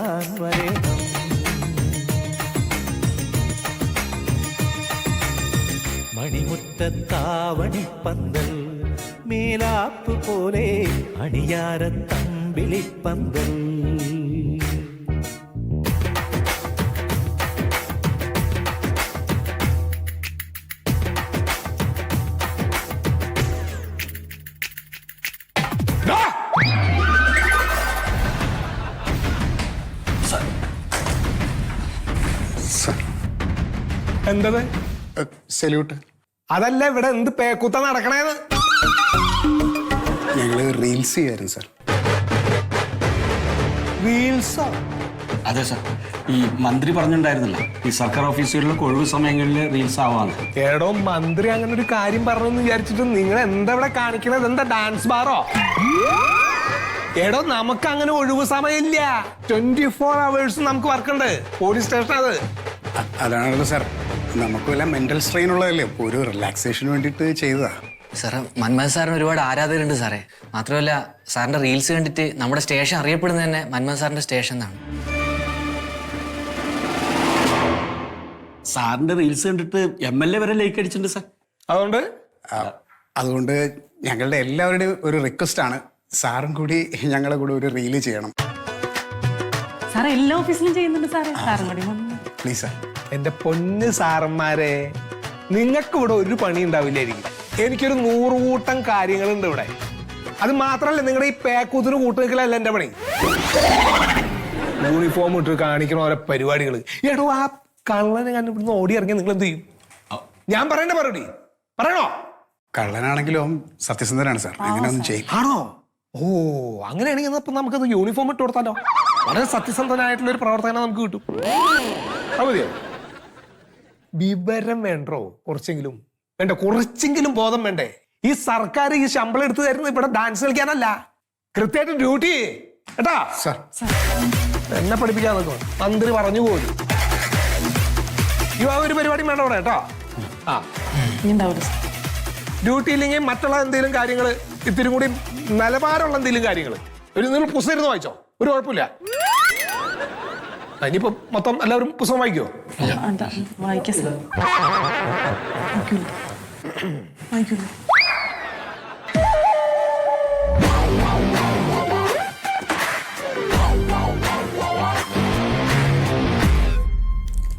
കാണാൻ വരണം. മണിമുറ്റത്താവണിപ്പന്തൽ മേലാപ്പ് പോലെ അണിയാരത്തമ്പിളിപ്പന്തൽ. എന്തത് സല്യൂട്ട്. അതല്ല, ഇവിടെ എന്ത് പേക്കൂത്ത നടക്കണേന്ന്. ഞങ്ങള് റീൽസ് ചെയ്യായിരുന്നു സാർ. റീൽസോ? അതെ സാർ, ഈ മന്ത്രി പറഞ്ഞിട്ടുണ്ടായിരുന്നില്ല ഈ സർക്കാർ ഓഫീസുകളിലൊക്കെ ഒഴിവ് സമയങ്ങളിൽ റീൽസ് ആവാന്ന്. ഏടോ, മന്ത്രി അങ്ങനെ ഒരു കാര്യം പറഞ്ഞെന്ന് വിചാരിച്ചിട്ട് നിങ്ങൾ എന്താ ഇവിടെ കാണിക്കണത്? എന്താ ഡാൻസ് ബാറോ? ഏടോ, നമുക്ക് അങ്ങനെ ഒഴിവ് സമയമില്ല. 24 hours നമുക്ക് വർക്കുണ്ട്. പോലീസ് സ്റ്റേഷൻ അത്. അതാണല്ലോ സാർ, നമുക്ക് വല്ല മെന്റൽ സ്ട്രെയിൻ ഉള്ളതല്ലേ, അപ്പോൾ ഒരു റിലാക്സേഷന് വേണ്ടിയിട്ട് ചെയ്തതാ. സാറേ, മന്മഥ് സാറിന് ഒരുപാട് ആരാധകരുണ്ട് സാറേ. മാത്രമല്ല, സാറിന്റെ റീൽസ് കണ്ടിട്ട് നമ്മുടെ സ്റ്റേഷൻ അറിയപ്പെടുന്നത് തന്നെ മന്മഥ് സാറിന്റെ സ്റ്റേഷൻ എന്നാണ്. സാറിന്റെ റീൽസ് കണ്ടിട്ട് MLA വരെ ലൈക്ക് അടിച്ചിട്ടുണ്ട് സാർ. അതുകൊണ്ട് ഞങ്ങളുടെ എല്ലാവരുടെയും ഒരു റിക്വസ്റ്റ് ആണ്, സാറും കൂടി ഞങ്ങളെ കൂടെ ഒരു റീല് ചെയ്യണം. സാറേ, എല്ലാ ഓഫീസിലും ചെയ്യുന്നുണ്ട് സാറേ. സാറും കൂടി പ്ലീസ് സാർ. എന്റെ പൊന്ന് സാറന്മാരെ, നിങ്ങൾക്ക് ഇവിടെ ഒരു പണി ഉണ്ടാവില്ലായിരിക്കും. എനിക്കൊരു 100 കൂട്ടം കാര്യങ്ങളുണ്ട് ഇവിടെ. അത് മാത്രല്ല, നിങ്ങളുടെ ഈ പേക്കൂത്തിന് കൂട്ടുനിൽക്കലല്ല എന്റെ പണി. യൂണിഫോം ഇട്ട് കാണിക്കണ ഓരോ പരിപാടികൾ. ഏടോ, ആ കള്ളനെ ഞാൻ ഇവിടുന്ന് ഓടി ഇറങ്ങി നിങ്ങൾ എന്ത് ചെയ്യും? ഞാൻ പറയണ്ട മറുപടി പറയണോ? കള്ളനാണെങ്കിലും സത്യസന്ധനാണ് സാർ, അങ്ങനെ ഒന്നും ചെയ്യും. ആണോ? ഓ, അങ്ങനെയാണെങ്കിൽ ഇപ്പൊ നമുക്കത് യൂണിഫോം ഇട്ട് കൊടുത്താലോ? വളരെ സത്യസന്ധനായിട്ടുള്ള ഒരു പ്രവർത്തനം നമുക്ക് കിട്ടും. മതിയോ? വിവരം വേണ്ടോ? കുറച്ചെങ്കിലും വേണ്ട, കുറച്ചെങ്കിലും ബോധം വേണ്ടേ? ഈ സർക്കാർ ഈ ശമ്പളം എടുത്തു തരുന്നത് ഇവിടെ ഡാൻസ് കളിക്കാനല്ല, കൃത്യമായിട്ട് ഡ്യൂട്ടി കേട്ടാ. സാർ, എന്നെ പഠിപ്പിക്കാൻ നോക്കോ? മന്ത്രി പറഞ്ഞു പോലും. ഒരു പരിപാടി വേണ്ട ഇവിടെ കേട്ടോ. ആ, ഡ്യൂട്ടി ഇല്ലെങ്കിൽ മറ്റുള്ള എന്തെങ്കിലും കാര്യങ്ങൾ, ഇത്തിരി കൂടി നിലവാരമുള്ള എന്തെങ്കിലും കാര്യങ്ങൾ നിങ്ങൾ പുസ്തകം ഇരുന്ന് വായിച്ചോ, ഒരു കുഴപ്പമില്ല. ഇനിയിപ്പോ മൊത്തം എല്ലാവരും പുസ്തകം വായിക്കോ?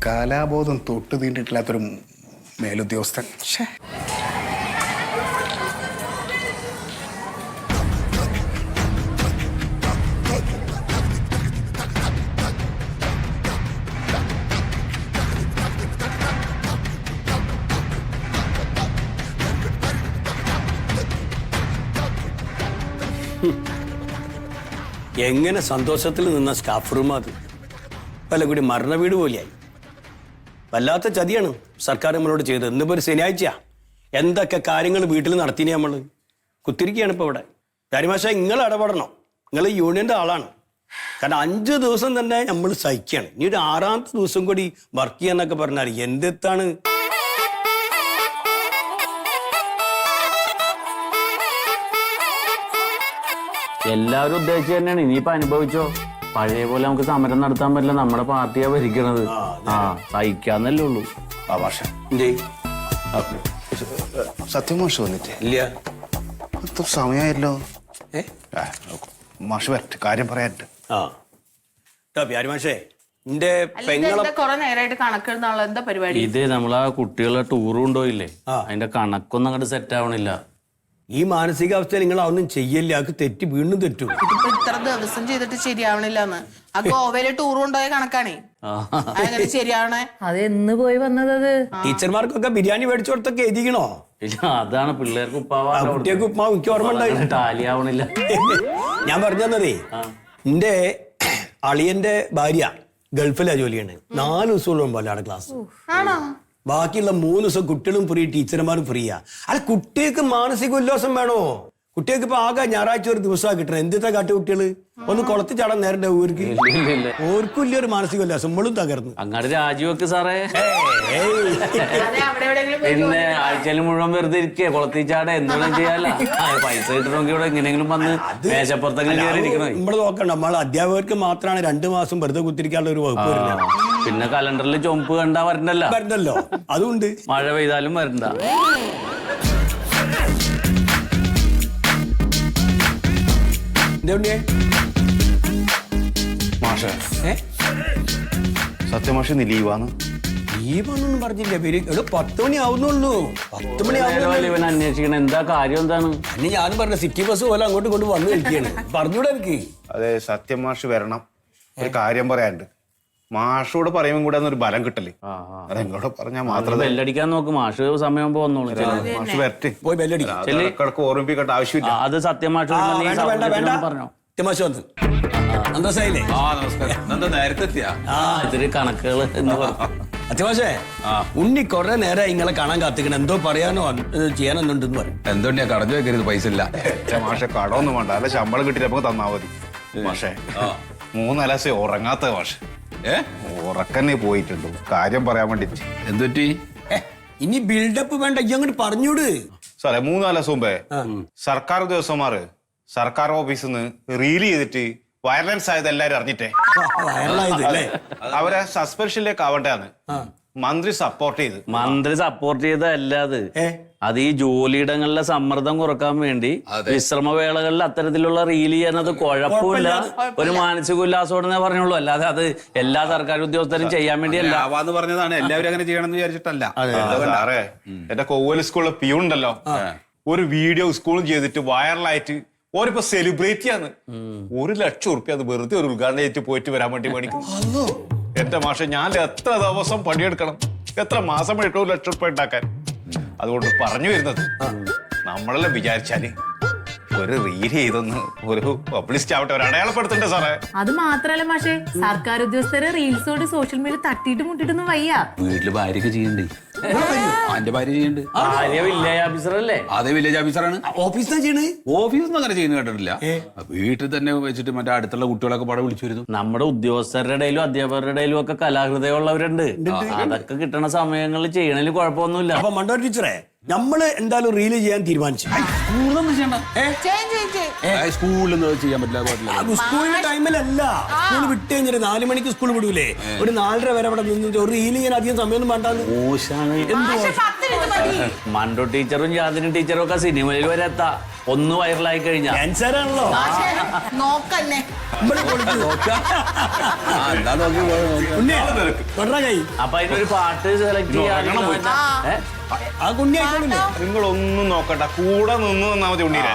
കാലാബോധം തൊട്ട് തീണ്ടിട്ടില്ലാത്തൊരു മേലുദ്യോഗസ്ഥൻ. എങ്ങനെ സന്തോഷത്തിൽ നിന്ന സ്റ്റാഫ് റൂം അത് വല്ല കൂടി മരണ വീട് പോലെയായി. വല്ലാത്ത ചതിയാണ് സർക്കാർ നമ്മളോട് ചെയ്തത്. ഇന്നിപ്പോൾ ഒരു ശനിയാഴ്ച എന്തൊക്കെ കാര്യങ്ങൾ വീട്ടിൽ നടത്തിനെ നമ്മൾ കുത്തിരിക്കുകയാണ് ഇപ്പോൾ ഇവിടെ. കാര്യമാശ നിങ്ങൾ ഇടപെടണം, നിങ്ങൾ യൂണിയൻ്റെ ആളാണ്. കാരണം 5 ദിവസം തന്നെ നമ്മൾ സഹിക്കുകയാണ്. ഇനി ഒരു 6ാമത്തെ ദിവസം കൂടി വർക്ക് ചെയ്യാന്നൊക്കെ പറഞ്ഞാൽ എന്തെത്താണ്? എല്ലാവരും ഉദ്ദേശിച്ച് തന്നെയാണ്. ഇനിയിപ്പോ അനുഭവിച്ചോ, പഴയ പോലെ നമുക്ക് സമരം നടത്താൻ പറ്റില്ല. നമ്മുടെ പാർട്ടിയാ ഭരിക്കണത്. സഹിക്കാന്നല്ലേ ഉള്ളൂ. സത്യമാഷ് വന്നിട്ടേ ഇല്ല, സമയമായല്ലോ. മാഷ് വരട്ടെ, കാര്യം പറയാനുണ്ട്. പ്യാരിമാഷേ, എന്റെ പെങ്ങളെ കൊറേ നേരമായിട്ട് കണക്കെഴുതാനുള്ള എന്താ പരിപാടി? ഇതേ നമ്മളാ കുട്ടികളെ ടൂർ കൊണ്ടുപോയില്ലേ, അതിന്റെ കണക്കൊന്നും അങ്ങോട്ട് സെറ്റ് ആവണില്ല. ഈ മാനസികാവസ്ഥയിൽ നിങ്ങൾ അതൊന്നും ചെയ്യല്ല, അത് തെറ്റി വീണ്ടും തെറ്റും. ഇതിപ്പോ ഇത്ര ദിവസം ചെയ്തിട്ട് ശരിയാവണില്ലെന്ന്. ആ ഗോവയിലെ ടൂർ കൊണ്ടുപോയ കണക്കാണേ, അങ്ങനെ ശരിയാവണേ. അത് എന്ന് പോയി വന്നത്? ടീച്ചർമാർക്കൊക്കെ ബിരിയാണി മേടിച്ചു കൊടുത്തൊക്കെ എഴുതിക്കണോ? ഇല്ല, അതാണ് പിള്ളേർക്ക് കുട്ടികൾക്ക് ഉപ്പാവ് എനിക്ക് ഓർമ്മ ഉണ്ടായില്ല. ടാലിയാവണില്ല. ഞാൻ പറഞ്ഞു തന്നതേ, എന്റെ അളിയന്റെ ഭാര്യ ഗൾഫിലാ ജോലിയാണ്. 4 ദിവസം പോലാണ് ക്ലാസ്. ബാക്കിയുള്ള 3 ദിവസം കുട്ടികളും ഫ്രീ, ടീച്ചർമാരും ഫ്രീയാ. അല്ല, കുട്ടികൾക്ക് മാനസിക ഉല്ലാസം വേണോ? കുട്ടികൾക്ക് ഇപ്പൊ ആകെ ഞായറാഴ്ച ഒരു ദിവസമാണ് കിട്ടണം. എന്തിനാ കാട്ടു കുട്ടികള് ഒന്ന് കുളത്തിൽ ചാടാൻ നേരം ഊർക്ക് ഇല്ല ഓർക്കും ഇല്ല ഒരു മാനസികമല്ല നമ്മളും തകർന്നു. അങ്ങോട്ട് രാജിവെക്ക് സാറേ. അതെ, അവിടെ എവിടെയെങ്കിലും പോയി പിന്നെ ആഴ്ചയിൽ മുഴുവൻ വെറുതെ ഇരിക്കുക കുളത്തിൽ ചാടെ എന്തെങ്കിലും ചെയ്യാല്ല. പൈസ കിട്ടണമെങ്കിൽ ഇവിടെ എങ്ങനെയെങ്കിലും വന്ന് മേശപ്പുറത്തെങ്കിലും കയറി ഇരിക്കണേ. നമ്മള് നോക്കണ്ട, നമ്മൾ അധ്യാപകർക്ക് മാത്രമാണ് 2 മാസം വെറുതെ കുത്തിരിക്കാനുള്ള ഒരു വകുപ്പ് വരുന്നത്. പിന്നെ കലണ്ടറിൽ ചുമപ്പ് കണ്ടാ വരണ്ടല്ലോ. വരണ്ടല്ലോ, അതുകൊണ്ട് മഴ പെയ്താലും വരണ്ട. എന്താ മാഷ സത്യമാഷ നീ ലീവാന്ന് ലീവാന്നൊന്നും പറഞ്ഞില്ല. പേര് 10 മണി ആവുന്നുള്ളൂ. 10 മണി ആവുന്നുള്ളൂ. ഇവൻ അന്വേഷിക്കണം എന്താ കാര്യം എന്താണ്. അന്ന് ഞാനും പറഞ്ഞ സിറ്റി ബസ് പോലെ അങ്ങോട്ടും ഇങ്ങോട്ട് വന്നു കളിക്കുകയാണ്. പറഞ്ഞൂടെ എനിക്ക്. അതെ സത്യമാഷ് വരണം, ഒരു കാര്യം പറയാനുണ്ട്. മാഷോട് പറയുമ്പോൾ കൂടെ ഒരു ബലം കിട്ടല്. അതെങ്ങോട്ട് പറഞ്ഞാൽ മാത്രം ബെല്ലടിക്കാൻ നോക്ക്, മാഷ് സമയം പോന്നോളൂ. മാഷ് വരട്ടെ. പോയി ബെല്ലടി. ഇടക്കിടക്ക് ഓർമ്മിപ്പിക്കേണ്ട ആവശ്യമില്ല. അത് സത്യമാഷ് വേണ്ട വേണ്ട വേണ്ട പറഞ്ഞോ. തമാശ വന്ന് അന്തസായില്ലേ? ഇത്തിരി കണക്കുകൾ എന്ന് പറഞ്ഞു. അത്യാവശ്യേ ഉണ്ണി കൊറേ നേരം ഇങ്ങളെ കാണാൻ കാത്തിക്കണം. എന്തോ പറയാനോ ചെയ്യാനൊന്നുണ്ടെന്ന് പറയും. എന്തുകൊണ്ടാ കടഞ്ഞു വെക്കരുത്, പൈസ ഇല്ല. മാഷെ കടമൊന്നും വേണ്ട, അല്ല ശമ്പളം കിട്ടിയിട്ട് നമുക്ക് തന്നാ മതി. മാഷേ 3 ദിവസം ഉറങ്ങാത്ത മാഷ് ഉറക്കന്നെ പോയിട്ടുണ്ട്. കാര്യം പറയാൻ വേണ്ടിട്ട്. എന്തുപറ്റി? ഇനി ബിൽഡപ്പ് വേണ്ട, ഈ അങ്ങോട്ട് പറഞ്ഞൂട്. സാറേ 3 ദിവസം മുമ്പേ സർക്കാർ ഉദ്യോഗസ്ഥന്മാര് സർക്കാർ ഓഫീസിൽ നിന്ന് റീൽ ചെയ്തിട്ട് വയലൻസ് ആയത് എല്ലാരും അറിഞ്ഞിട്ടേ വയറലായത് അല്ലേ? അവരെ സസ്പെൻഷനിലേക്ക് ആവണ്ടാന്ന് മന്ത്രി സപ്പോർട്ട് ചെയ്ത്. മന്ത്രി സപ്പോർട്ട് ചെയ്തല്ല അത് ഈ ജോലിയിടങ്ങളിലെ സമ്മർദ്ദം കുറക്കാൻ വേണ്ടി വിശ്രമവേളകളിൽ അത്തരത്തിലുള്ള റീൽ ചെയ്യാനത് കുഴപ്പമില്ല, ഒരു മാനസിക ഉല്ലാസോടെന്നേ പറഞ്ഞുള്ളൂ. അല്ലാതെ അത് എല്ലാ സർക്കാർ ഉദ്യോഗസ്ഥരും ചെയ്യാൻ വേണ്ടിയല്ല. ആവാന്ന് പറഞ്ഞതാണ്, എല്ലാവരും അങ്ങനെ ചെയ്യണമെന്ന് വിചാരിച്ചിട്ടല്ല. സാറേ എന്റെ കൊവ്വല് സ്കൂളിലെ പിയുണ്ടല്ലോ, ഒരു വീഡിയോ സ്കൂളും ചെയ്തിട്ട് വൈറലായിട്ട് ഓരിപ്പോ സെലിബ്രേറ്റ് ചെയ്യാന്ന്. 1 ലക്ഷം ഉറുപ്പ്യ അത് വെറുതെ ഒരു ഉദ്ഘാടനം ചെയ്തിട്ട് പോയിട്ട് വരാൻ വേണ്ടി പണിക്കും. എന്റെ മാഷെ ഞാൻ എത്ര ദിവസം പണിയെടുക്കണം, എത്ര മാസം എടുക്കും 1 ലക്ഷം ഉറുപ്പ്യ ഉണ്ടാക്കാൻ. അതുകൊണ്ട് പറഞ്ഞു വരുന്നത്, നമ്മളെല്ലാം വിചാരിച്ചാല് ഒരു റീൽ ചെയ്തൊന്ന് ഒരു പബ്ലിസ്റ്റ് ആവട്ടെ, ഒരു അടയാളപ്പെടുത്തണ്ടേ സാറേ? അത് മാത്രല്ല മാഷേ, സർക്കാർ ഉദ്യോഗസ്ഥരെ റീൽസോട് സോഷ്യൽ മീഡിയ തട്ടിയിട്ട് മുട്ടിട്ടൊന്നും വയ്യ. വീട്ടില് ഭാര്യക്ക് ചെയ്യണ്ടേ? എന്റെ ഭാര്യ ചെയ്യണ്ട്. ഭാര്യ വില്ലേജ് ഓഫീസറല്ലേ? അതേ വില്ലേജ് ഓഫീസറാണ്. ഓഫീസിലാ ചെയ്യണേ? ഓഫീസിൽ അങ്ങനെ ചെയ്യുന്ന കേട്ടിട്ടില്ല. വീട്ടിൽ തന്നെ വെച്ചിട്ട് മറ്റേ അടുത്തുള്ള കുട്ടികളൊക്കെ പാടെ വിളിച്ചു വരുന്നു. നമ്മുടെ ഉദ്യോഗസ്ഥരുടെ ഇടയിലും അധ്യാപകരുടെ ഇടയിലും ഒക്കെ കലാഹൃദയമുള്ളവരുണ്ട്. അതൊക്കെ കിട്ടണ സമയങ്ങളിൽ ചെയ്യണതിൽ കുഴപ്പമൊന്നുമില്ല. അപ്പൊ മണ്ടോ ടീച്ചറെ, നമ്മള് എന്തായാലും റീല് ചെയ്യാൻ തീരുമാനിച്ചു. സ്കൂളിൽ ചെയ്യാൻ പറ്റില്ല. സ്കൂളിന്റെ ടൈമിലല്ല, സ്കൂൾ വിട്ട് കഴിഞ്ഞാൽ 4 മണിക്ക് സ്കൂൾ വിടൂലേ, ഒരു 4:30 വരെ അവിടെ നിന്നിട്ട് ഒരു റീൽ ചെയ്യാൻ അധികം സമയമൊന്നും വേണ്ടാന്ന്. മണ്ടോ ടീച്ചറും ജാതിനും ടീച്ചറും ഒക്കെ സിനിമയിൽ വരെ എത്താം, ഒന്ന് വൈറലായി കഴിഞ്ഞാൽ. ക്യാൻസറാണല്ലോ. നോക്കന്നെ അപ്പൊ അതിനൊരു പാട്ട് സെലക്ട് ചെയ്യാൻ ആ കുഞ്ഞായിക്കോളില്ലേ? നിങ്ങളൊന്നും നോക്കണ്ട, കൂടെ നിന്ന് തന്നാ മതി ഉണ്ണീരെ.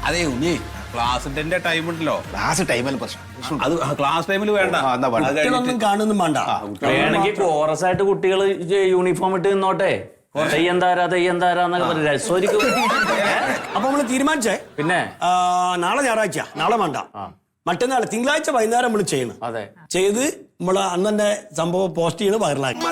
അതെ ഉണ്ണി, ക്ലാസ്സിന്റെ ടൈം ഉണ്ടല്ലോ. ക്ലാസ് ടൈമിൽ പ്രശ്നം. അത് ക്ലാസ് ടൈമിൽ വേണ്ട. കുട്ടികളൊന്നും കാണുന്നും വേണ്ട. വേണമെങ്കിൽ കോറസ് ആയിട്ട് കുട്ടികൾ യൂണിഫോം ഇട്ട് നിന്നോട്ടെ, തെയ്യന്താരാ തെയ്യന്താരാന്നൊക്കെ പറയും, രസമായിരിക്കും. അപ്പൊ നമ്മള് തീരുമാനിച്ചേ, പിന്നെ നാളെ ഞായറാഴ്ച, നാളെ വേണ്ട, മറ്റന്നാൾ തിങ്കളാഴ്ച വൈകുന്നേരം നമ്മൾ ചെയ്യണം. അതെ, ചെയ്ത് നമ്മള് അന്നെ സംഭവം പോസ്റ്റ് ചെയ്യണം, വൈറലാക്കി.